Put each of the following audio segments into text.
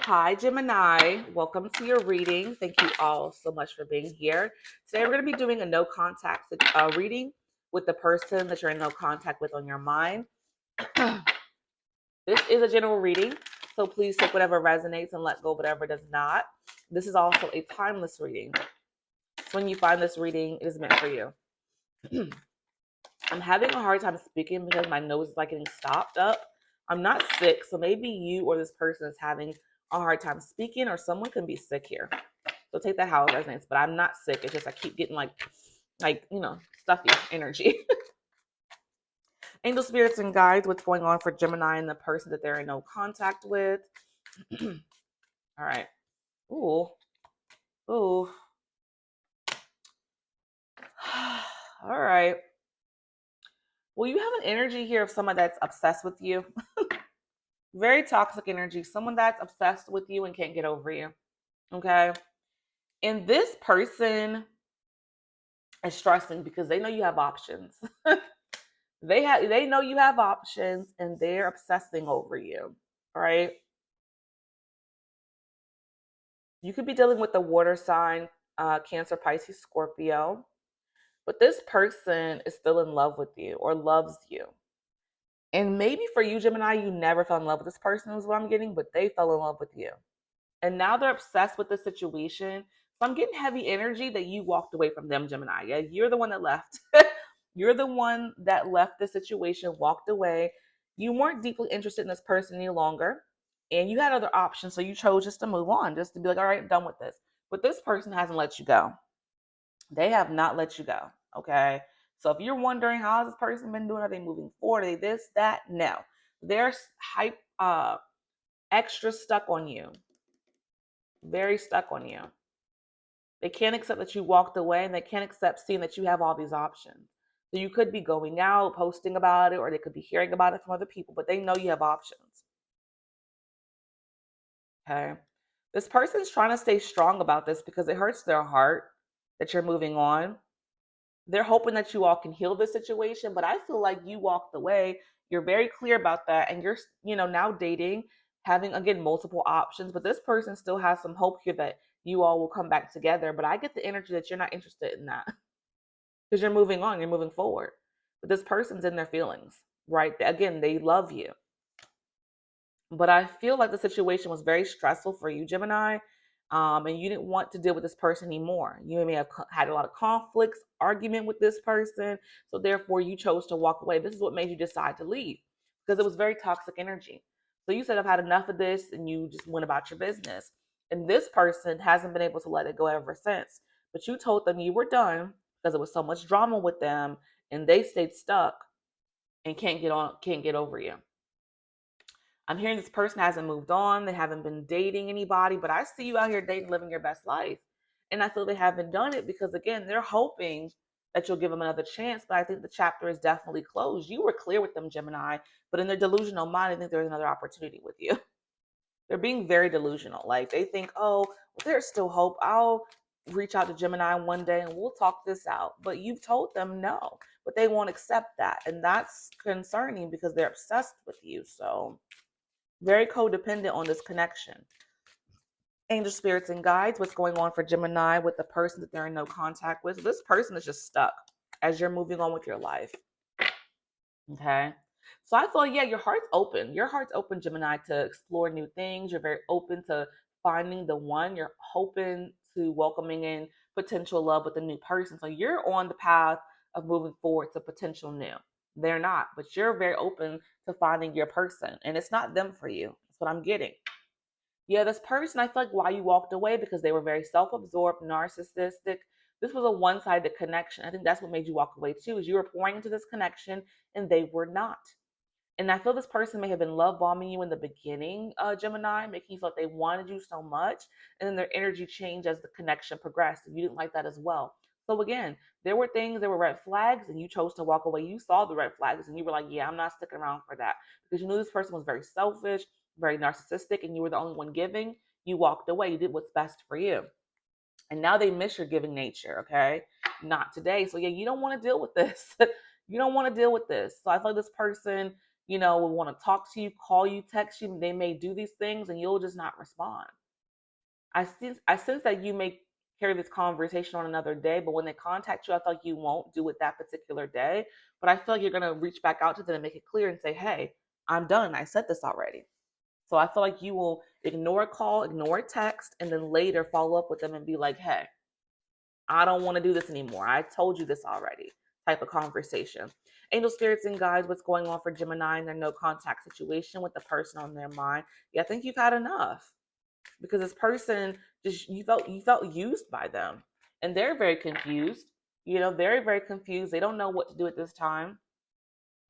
Hi, Gemini. Welcome to your reading. Thank you all so much for being here. Today, we're going to be doing a no contact reading with the person that you're in no contact with on your mind. This is a general reading, so please take whatever resonates and let go of whatever does not. This is also a timeless reading. So when you find this reading, it is meant for you. I'm having a hard time speaking because my nose is like getting stopped up. I'm not sick, so maybe you or this person is having a hard time speaking, or someone can be sick here. So take that how it resonates. But I'm not sick. It's just I keep getting like stuffy energy. Angel spirits and guides, what's going on for Gemini and the person that they're in no contact with. All right. Ooh. Ooh. All right. Well, you have an energy here of someone that's obsessed with you. Very toxic energy. Someone that's obsessed with you and can't get over you. Okay. And this person is stressing because they know you have options. They know you have options and they're obsessing over you. All right. You could be dealing with the water sign, Cancer, Pisces, Scorpio, but this person is still in love with you or loves you. And maybe for you, Gemini, you never fell in love with this person, is what I'm getting, but they fell in love with you. And now they're obsessed with the situation. So I'm getting heavy energy that you walked away from them, Gemini. Yeah, you're the one that left. You're the one that left the situation, walked away. You weren't deeply interested in this person any longer. And you had other options. So you chose just to move on, just to be like, all right, I'm done with this. But this person hasn't let you go. They have not let you go. Okay. So if you're wondering how has this person been doing, are they moving forward? Are they this, that? No. They're extra stuck on you. Very stuck on you. They can't accept that you walked away, and they can't accept seeing that you have all these options. So you could be going out, posting about it, or they could be hearing about it from other people, but they know you have options. Okay. This person's trying to stay strong about this because it hurts their heart that you're moving on. They're hoping that you all can heal this situation, but I feel like you walked away. You're very clear about that, and you're, now dating, having again multiple options. But this person still has some hope here that you all will come back together. But I get the energy that you're not interested in that because you're moving on, you're moving forward. But this person's in their feelings, right? Again, they love you. But I feel like the situation was very stressful for you, Gemini, and you didn't want to deal with this person anymore. You may have had a lot of conflicts, argument with this person, so therefore you chose to walk away. This is what made you decide to leave because it was very toxic energy. So you said, I've had enough of this, and you just went about your business. And this person hasn't been able to let it go ever since. But you told them you were done because there was so much drama with them, and they stayed stuck and can't get over you. I'm hearing this person hasn't moved on. They haven't been dating anybody, but I see you out here dating, living your best life. And I feel they haven't done it because, again, they're hoping that you'll give them another chance. But I think the chapter is definitely closed. You were clear with them, Gemini, but in their delusional mind, I think there's another opportunity with you. They're being very delusional. Like they think, oh, well, there's still hope. I'll reach out to Gemini one day and we'll talk this out. But you've told them no, but they won't accept that. And that's concerning because they're obsessed with you. So very codependent on this connection. Angel spirits and guides, what's going on for Gemini with the person that they're in no contact with? This person is just stuck as you're moving on with your life. Okay. So I feel, yeah, your heart's open. Your heart's open, Gemini, to explore new things. You're very open to finding the one. You're open to welcoming in potential love with a new person. So you're on the path of moving forward to potential new. They're not, but you're very open to finding your person. And it's not them for you. That's what I'm getting. Yeah, this person, I feel like why you walked away because they were very self-absorbed, narcissistic. This was a one-sided connection. I think that's what made you walk away too, is you were pouring into this connection and they were not. And I feel this person may have been love bombing you in the beginning, Gemini, making you feel like they wanted you so much. And then their energy changed as the connection progressed. And you didn't like that as well. So again, there were things, there were red flags, and you chose to walk away. You saw the red flags and you were like, yeah, I'm not sticking around for that. Because you knew this person was very selfish, very narcissistic, and you were the only one giving. You walked away. You did what's best for you. And now they miss your giving nature, okay? Not today. So yeah, you don't want to deal with this. You don't want to deal with this. So I feel like this person will want to talk to you, call you, text you. They may do these things and you'll just not respond. I sense that you may carry this conversation on another day, but when they contact you, I feel like you won't do it that particular day. But I feel like you're gonna reach back out to them and make it clear and say, "Hey, I'm done. I said this already." So I feel like you will ignore a call, ignore a text, and then later follow up with them and be like, "Hey, I don't want to do this anymore. I told you this already." Type of conversation. Angel spirits and guides, what's going on for Gemini in their no contact situation with the person on their mind? Yeah, I think you've had enough because this person just you felt used by them, and they're very confused. Very very confused. They don't know what to do at this time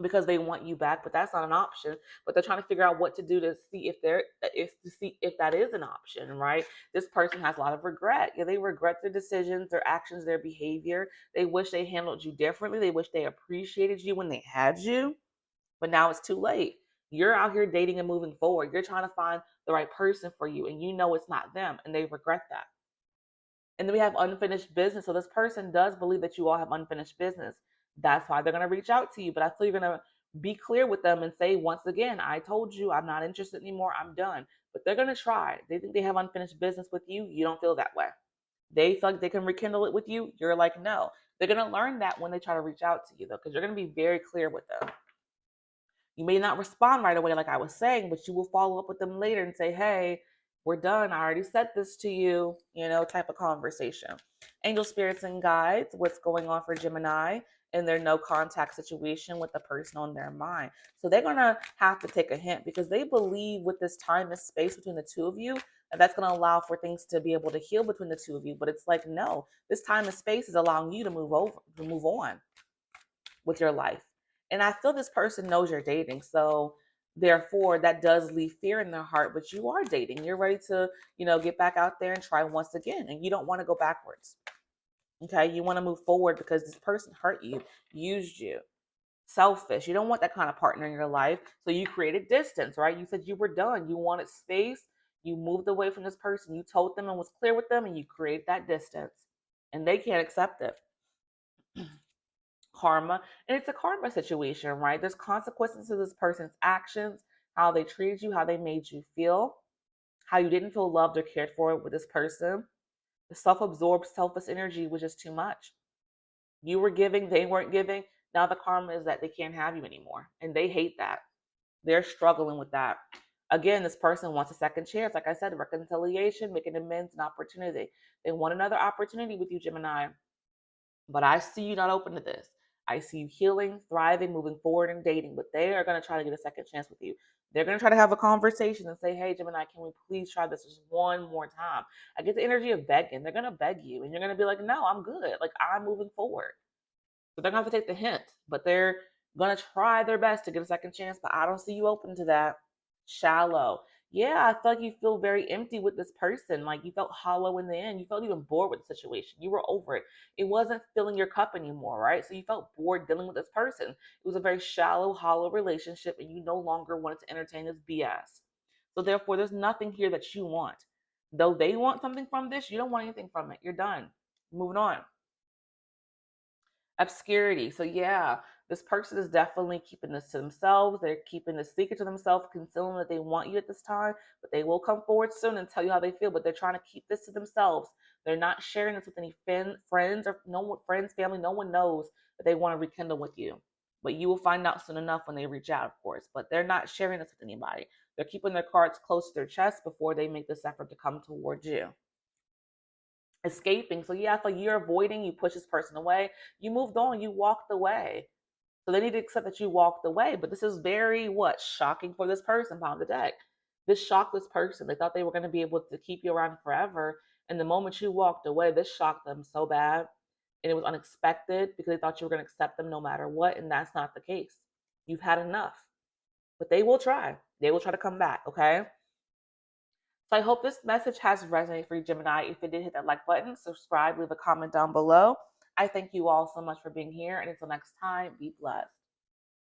because they want you back, but that's not an option. But they're trying to figure out what to do to see if that is an option, right? This person has a lot of regret. Yeah, they regret their decisions, their actions, their behavior. They wish they handled you differently. They wish they appreciated you when they had you, but now it's too late. You're out here dating and moving forward. You're trying to find the right person for you, and you know it's not them, and they regret that. And then we have unfinished business. So this person does believe that you all have unfinished business. That's why they're going to reach out to you. But I feel you're going to be clear with them and say, once again, I told you I'm not interested anymore. I'm done. But they're going to try. They think they have unfinished business with you. You don't feel that way. They feel like they can rekindle it with you. You're like, no. They're going to learn that when they try to reach out to you, though, because you're going to be very clear with them. You may not respond right away, like I was saying, but you will follow up with them later and say, hey, we're done. I already said this to you, type of conversation. Angel spirits and guides, what's going on for Gemini in their no contact situation with the person on their mind. So they're going to have to take a hint because they believe with this time and space between the two of you, that's going to allow for things to be able to heal between the two of you. But it's like, no, this time and space is allowing you to move on with your life. And I feel this person knows you're dating. So therefore that does leave fear in their heart, but you are dating. You're ready to, get back out there and try once again. And you don't want to go backwards. Okay. You want to move forward because this person hurt you, used you, selfish. You don't want that kind of partner in your life. So you created distance, right? You said you were done. You wanted space. You moved away from this person. You told them and was clear with them and you create that distance and they can't accept it. Karma, and it's a karma situation, right? There's consequences to this person's actions, how they treated you, how they made you feel, how you didn't feel loved or cared for with this person. The self-absorbed selfless energy was just too much. You were giving, they weren't giving. Now the karma is that they can't have you anymore, and they hate that. They're struggling with that. Again, this person wants a second chance, like I said, reconciliation, making amends, and opportunity. They want another opportunity with you, Gemini. But I see you not open to this. I see you healing, thriving, moving forward, and dating. But they are going to try to get a second chance with you. They're going to try to have a conversation and say, hey, Gemini, can we please try this just one more time? I get the energy of begging. They're going to beg you. And you're going to be like, no, I'm good. Like, I'm moving forward. So they're going to have to take the hint. But they're going to try their best to get a second chance. But I don't see you open to that. Shallow. Yeah, I feel like you feel very empty with this person. Like you felt hollow in the end. You felt even bored with the situation. You were over it. It wasn't filling your cup anymore, right? So you felt bored dealing with this person. It was a very shallow, hollow relationship, and you no longer wanted to entertain this BS. So therefore, there's nothing here that you want. Though they want something from this, you don't want anything from it. You're done. Moving on. Obscurity. So yeah, this person is definitely keeping this to themselves. They're keeping the secret to themselves, concealing that they want you at this time, but they will come forward soon and tell you how they feel. But they're trying to keep this to themselves. They're not sharing this with any friends or no one, friends, family. No one knows that they want to rekindle with you. But you will find out soon enough when they reach out, of course. But they're not sharing this with anybody. They're keeping their cards close to their chest before they make this effort to come towards you. Escaping. So yeah, I feel like you're avoiding, you push this person away, you moved on, you walked away. So they need to accept that you walked away. But this is very shocking for this person behind the deck. This shocked this person. They thought they were going to be able to keep you around forever. And the moment you walked away, this shocked them so bad. And it was unexpected because they thought you were going to accept them no matter what. And that's not the case. You've had enough. But they will try. They will try to come back, okay? So I hope this message has resonated for you, Gemini. If it did, hit that like button, subscribe, leave a comment down below. I thank you all so much for being here. And until next time, be blessed.